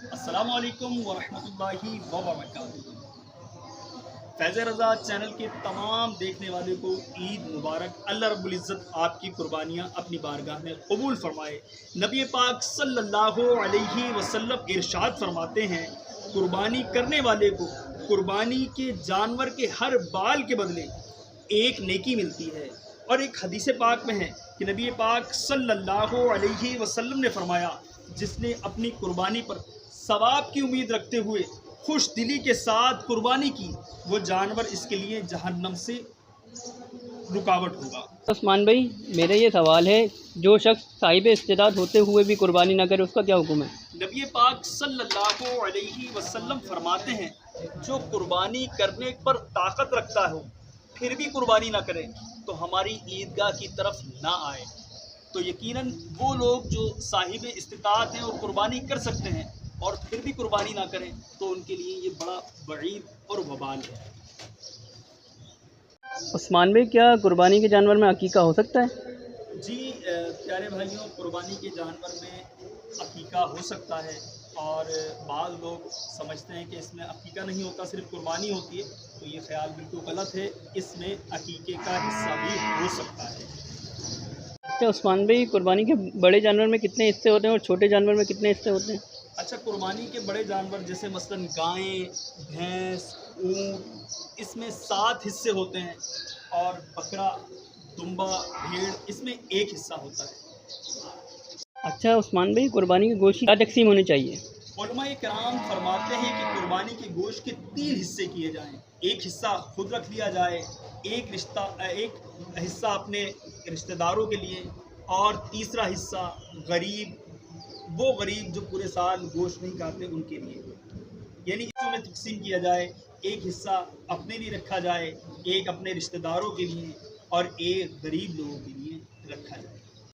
السلام علیکم ورحمۃ اللہ وبرکاتہ۔ فیض رضا چینل کے تمام دیکھنے والے کو عید مبارک۔ اللہ رب العزت آپ کی قربانیاں اپنی بارگاہ میں قبول فرمائے۔ نبی پاک صلی اللہ علیہ وسلم ارشاد فرماتے ہیں، قربانی کرنے والے کو قربانی کے جانور کے ہر بال کے بدلے ایک نیکی ملتی ہے۔ اور ایک حدیث پاک میں ہے کہ نبی پاک صلی اللہ علیہ وسلم نے فرمایا، جس نے اپنی قربانی پر ثواب کی امید رکھتے ہوئے خوش دلی کے ساتھ قربانی کی، وہ جانور اس کے لیے جہنم سے رکاوٹ ہوگا۔ عثمان بھائی، میرا یہ سوال ہے، جو شخص صاحب استعداد ہوتے ہوئے بھی قربانی نہ کرے اس کا کیا حکم ہے؟ نبی پاک صلی اللہ علیہ وسلم فرماتے ہیں، جو قربانی کرنے پر طاقت رکھتا ہو پھر بھی قربانی نہ کرے تو ہماری عیدگاہ کی طرف نہ آئے۔ تو یقیناً وہ لوگ جو صاحب استطاعت ہیں اور قربانی کر سکتے ہیں اور پھر بھی قربانی نہ کریں تو ان کے لیے یہ بڑا وعید اور وبال ہے۔ عثمان بھائی، کیا قربانی کے جانور میں عقیقہ ہو سکتا ہے؟ جی پیارے بھائیوں، قربانی کے جانور میں عقیقہ ہو سکتا ہے، اور بعض لوگ سمجھتے ہیں کہ اس میں عقیقہ نہیں ہوتا، صرف قربانی ہوتی ہے، تو یہ خیال بالکل غلط ہے۔ اس میں عقیقے کا حصہ بھی ہو سکتا ہے۔ اچھا عثمان بھائی، قربانی کے بڑے جانور میں کتنے حصے ہوتے ہیں اور چھوٹے جانور میں کتنے حصے ہوتے ہیں؟ اچھا، قربانی کے بڑے جانور جیسے مثلاً گائیں، بھینس، اونٹ، اس میں 7 حصے ہوتے ہیں، اور بکرا، دمبا، بھیڑ، اس میں 1 حصہ ہوتا ہے۔ اچھا عثمان بھائی، قربانی کے گوشت کی کیا تقسیم ہونی چاہیے؟ علماء کرام فرماتے ہیں کہ قربانی کے گوشت کے 3 حصے کیے جائیں۔ ایک حصہ خود رکھ لیا جائے، ایک حصہ اپنے رشتہ داروں کے لیے، اور تیسرا حصہ وہ غریب جو پورے سال گوشت نہیں کھاتے ان کے لیے، یعنی حصوں میں تقسیم کیا جائے۔ ایک حصہ اپنے لیے رکھا جائے، ایک اپنے رشتہ داروں کے لیے، اور ایک غریب لوگوں کے لیے رکھا جائے۔